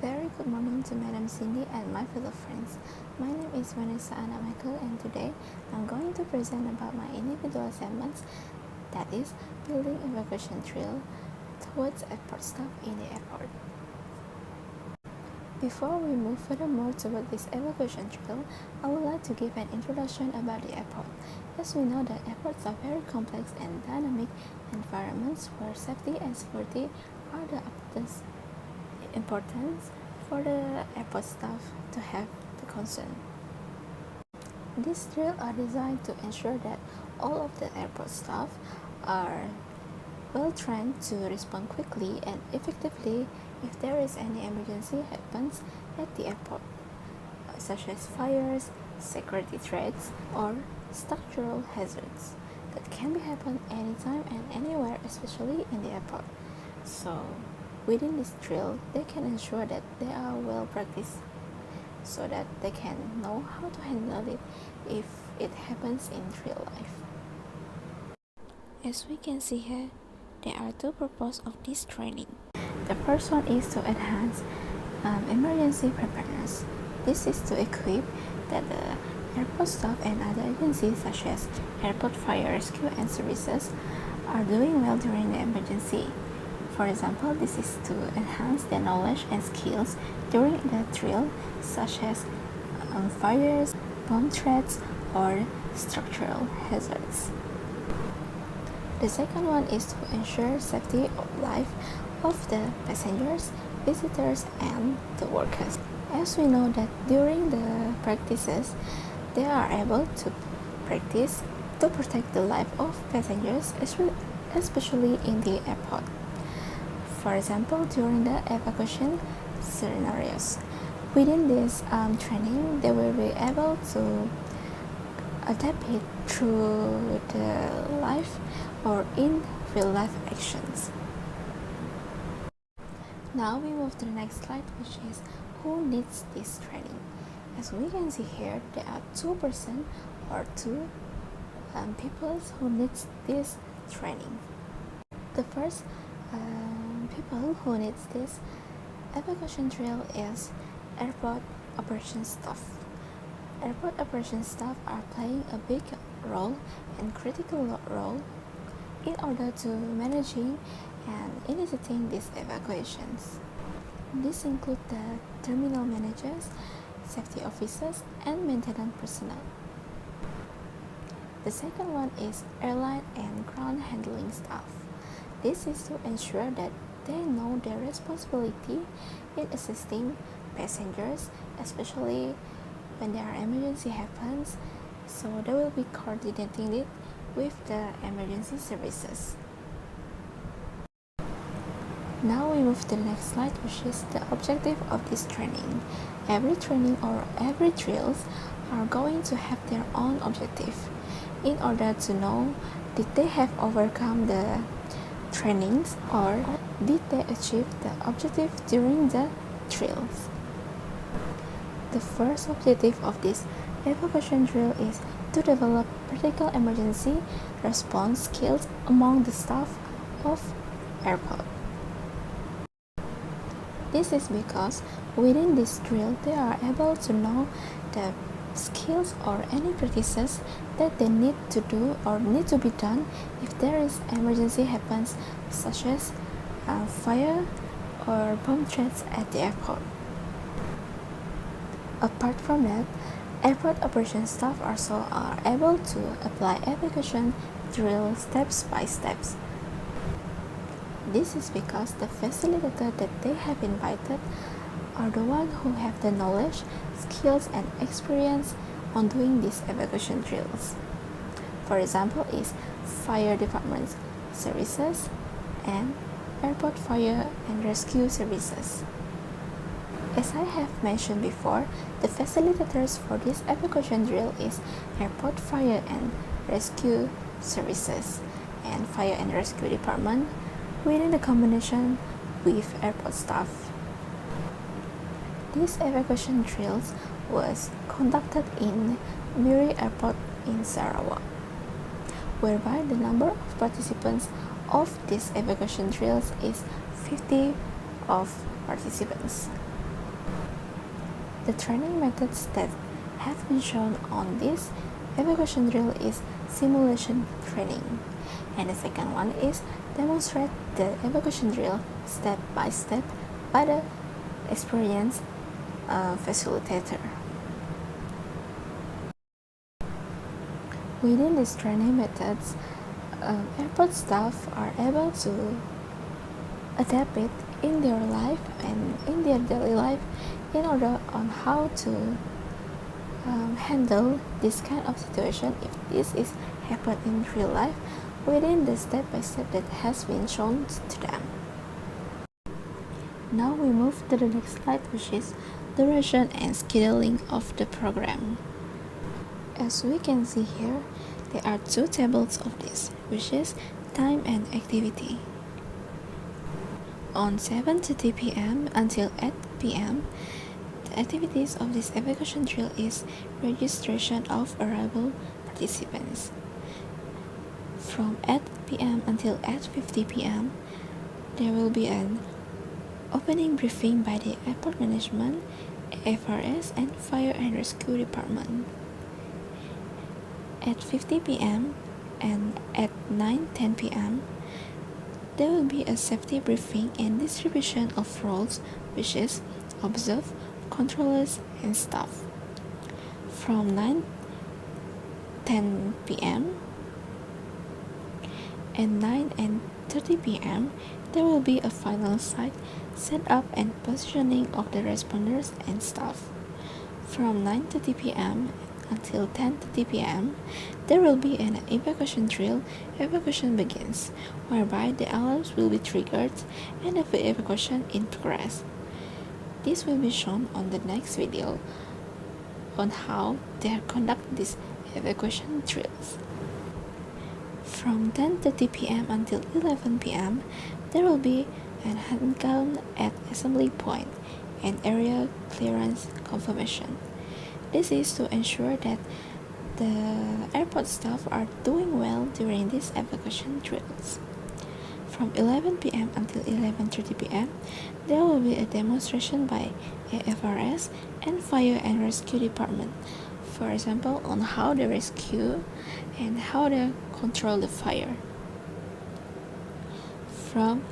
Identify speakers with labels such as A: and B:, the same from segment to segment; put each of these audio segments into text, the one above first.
A: Very good morning to Madam Cindy and my fellow friends. My name is Vanessa and today I'm going to present about my individual segments, that is, building evacuation drill towards airport staff in the airport. Before we move furthermore toward this evacuation drill, I would like to give an introduction about the airport. As we know that airports are very complex and dynamic environments where safety and security are the utmost importance for the airport staff to have the concern. These drills are designed to ensure that all of the airport staff are well trained to respond quickly and effectively if there is any emergency happens at the airport, such as fires, security threats, or structural hazards that can be happen anytime and anywhere, especially in the airport. So within this drill, they can ensure that they are well practiced so that they can know how to handle it if it happens in real life. As we can see here, there are two purposes of this training. The first one is to enhance emergency preparedness. This is to equip that the airport staff and other agencies such as airport fire rescue and services are doing well during the emergency. For example, this is to enhance their knowledge and skills during the drill, such as fires, bomb threats, or structural hazards. The second one is to ensure safety of life of the passengers, visitors, and the workers. As we know that during the practices, they are able to practice to protect the life of passengers, especially in the airport. For example, during the evacuation scenarios. Within this training, they will be able to adapt it through the life or in real life actions. Now we move to the next slide, which is who needs this training. As we can see here, there are 2% or two people who needs this training. The first people who needs this evacuation drill is airport operations staff. Airport operations staff are playing a big role and critical role in order to managing and initiating these evacuations. This includes the terminal managers, safety officers, and maintenance personnel. The second one is airline and ground handling staff. This is to ensure that they know their responsibility in assisting passengers, especially when there are emergency happens, so they will be coordinating it with the emergency services. Now we move to the next slide, which is the objective of this training. Every training or every drills are going to have their own objective in order to know did they have overcome the trainings or did they achieve the objective during the drills. The first objective of this evacuation drill is to develop critical emergency response skills among the staff of airport. This is because within this drill they are able to know the skills or any practices that they need to do or need to be done if there is emergency happens, such as fire or bomb threats at the airport. Apart from that, airport operations staff also are able to apply evacuation drill steps by steps. This is because the facilitator that they have invited are the ones who have the knowledge, skills, and experience on doing these evacuation drills. For example, is fire department services and airport fire and rescue services. As I have mentioned before, the facilitators for this evacuation drill is airport fire and rescue services and fire and rescue department within the combination with airport staff. This evacuation drills was conducted in Muri Airport in Sarawak, whereby the number of participants of this evacuation drills is 50 of participants. The training methods that have been shown on this evacuation drill is simulation training, and the second one is demonstrate the evacuation drill step by step by the experienced facilitator. Within these training methods, airport staff are able to adapt it in their life and in their daily life in order on how to handle this kind of situation if this is happen in real life within the step-by-step that has been shown to them. Now we move to the next slide, which is duration and scheduling of the program. As we can see here, there are two tables of this, which is time and activity. On 7:30 p.m. until 8 p.m., the activities of this evacuation drill is registration of arrival participants. From 8 p.m. until 8:50 p.m., there will be an opening briefing by the airport management, FRS, and Fire and Rescue Department. At 50 p.m. and at 9:10 p.m., there will be a safety briefing and distribution of roles, which is observe, controllers, and staff. From 9:10 p.m. and 9:30 p.m., there will be a final site setup and positioning of the responders and staff. From 9:30 p.m. until 10:30 p.m., there will be an evacuation drill. Evacuation begins, whereby the alarms will be triggered and the evacuation in progress. This will be shown on the next video on how they conduct these evacuation drills. From 10:30 p.m. until 11 p.m., there will be an hand count at assembly point and area clearance confirmation. This is to ensure that the airport staff are doing well during these evacuation drills. From 11 p.m. until 11:30 p.m., there will be a demonstration by AFRS and Fire and Rescue Department, for example, on how they rescue and how they control the fire. From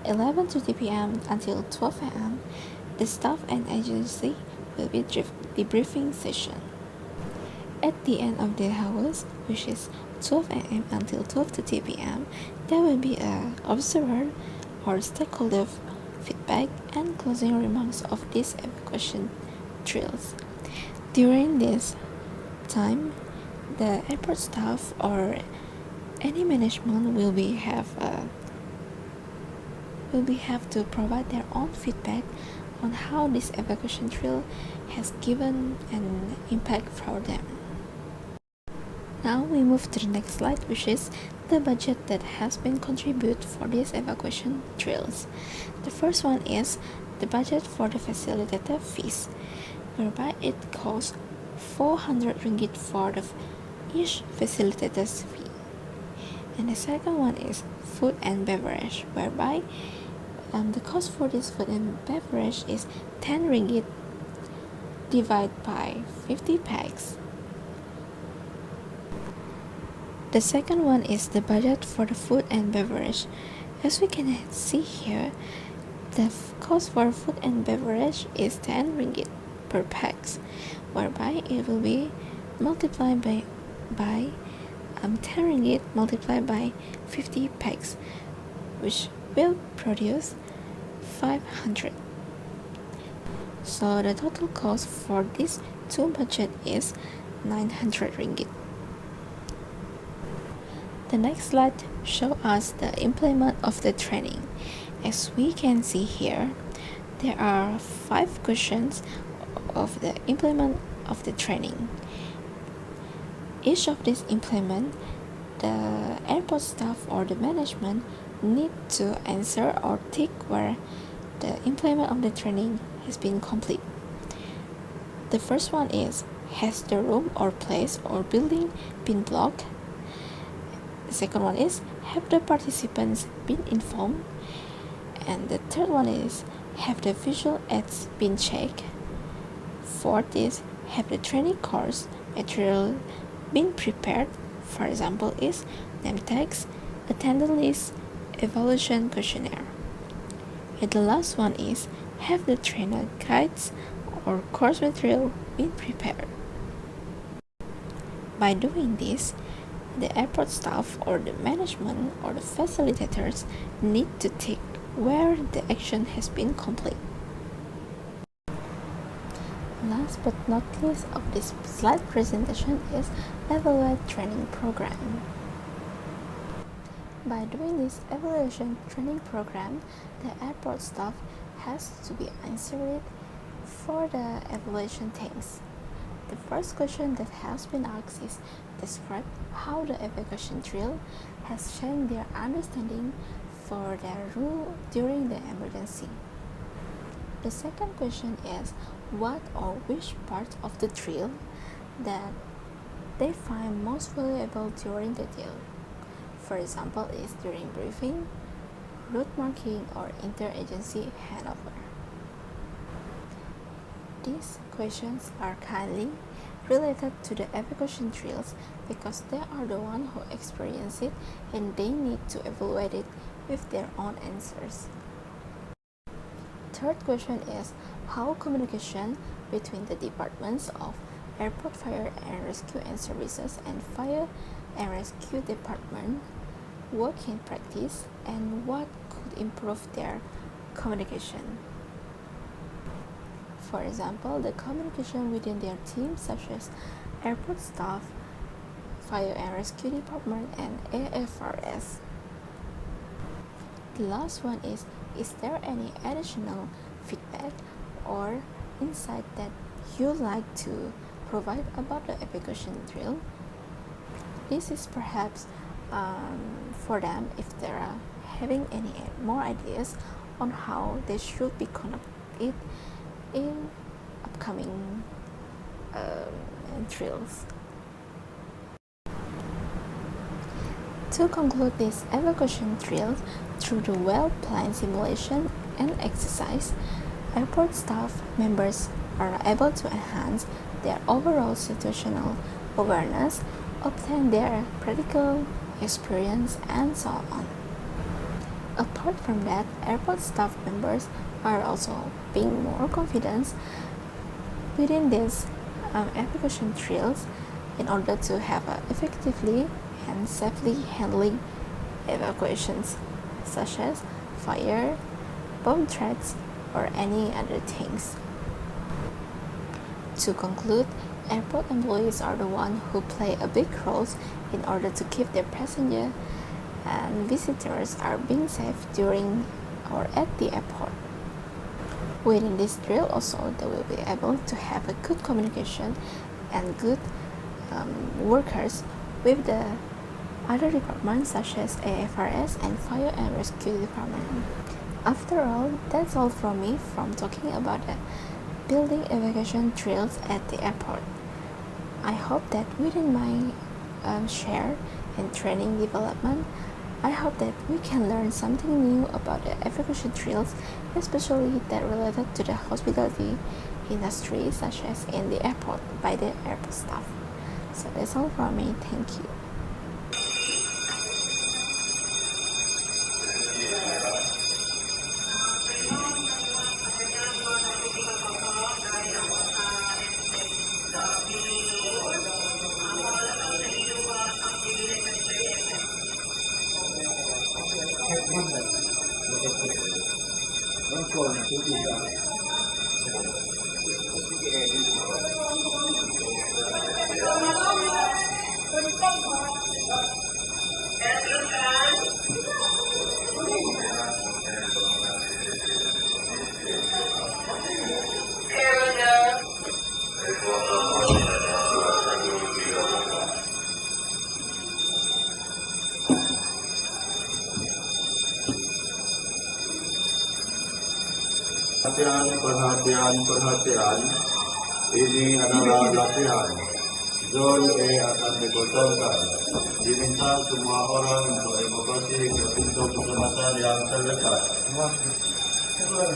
A: 11:30 p.m. until 12 a.m., the staff and agency will be debriefing session. At the end of the hours, which is 12 a.m. until 12:30 p.m., there will be a observer or stakeholder feedback and closing remarks of these evacuation drills. During this time, the airport staff or any management will have to provide their own feedback on how this evacuation drill has given an impact for them. Now we move to the next slide, which is the budget that has been contributed for these evacuation drills. The first one is the budget for the facilitator fees, whereby it costs 400 ringgit for each facilitator's fee. And the second one is food and beverage, whereby the cost for this food and beverage is 10 ringgit divided by 50 packs. The second one is the budget for the food and beverage. As we can see here, the cost for food and beverage is 10 ringgit per packs, whereby it will be multiplied by 10 ringgit multiplied by 50 packs, which will produce 500. So the total cost for these two budget is 900 ringgit. The next slide shows us the implement of the training. As we can see here, there are 5 questions of the implement of the training. Each of these implement, the airport staff or the management need to answer or tick where the implement of the training has been complete. The first one is, has the room or place or building been blocked? The second one is, have the participants been informed? And the third one is, have the visual aids been checked? Fourth is, have the training course material been prepared? For example, is name tags, attendance list, evaluation questionnaire. And the last one is, have the trainer guides or course material been prepared? By doing this, the airport staff or the management or the facilitators need to tick where the action has been complete. Last but not least of this slide presentation is Evaluate Training Program. By doing this evaluation training program, the airport staff has to be answered for the evaluation things. The first question that has been asked is, describe how the evacuation drill has changed their understanding for their role during the emergency. The second question is, what or which part of the drill that they find most valuable during the drill. For example, is during briefing, route marking, or interagency handover. These questions are kindly related to the evacuation drills because they are the ones who experience it and they need to evaluate it with their own answers. Third question is how communication between the departments of Airport Fire and Rescue and Services and Fire and Rescue Department work in practice and what could improve their communication. For example, the communication within their teams such as airport staff, Fire and Rescue Department, and AFRS. The last one is there any additional feedback or insight that you'd like to provide about the evacuation drill? This is perhaps for them if they are having any more ideas on how they should be conducted in upcoming drills. To conclude this evacuation drill through the well-planned simulation and exercise, airport staff members are able to enhance their overall situational awareness, obtain their practical experience, and so on. Apart from that, airport staff members are also being more confident within these evacuation drills in order to have effectively and safely handling evacuations such as fire, bomb threats, or any other things. To conclude, airport employees are the ones who play a big role in order to keep their passengers and visitors are being safe during or at the airport. Within this drill also, they will be able to have a good communication and good workers with the other departments such as AFRS and Fire and Rescue Department. After all, that's all from me from talking about the building evacuation drills at the airport. I hope that within my share and training development, I hope that we can learn something new about the evacuation drills, especially that related to the hospitality industry such as in the airport by the airport staff. So that's all from me. Thank you.
B: Perhatian, ini adalah latihan. Zon E akan dikosongkan. Diminta semua orang untuk evakuasi ke pintu keselamatan yang terdekat. Perhatian,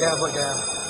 C: Kaya abot kaya.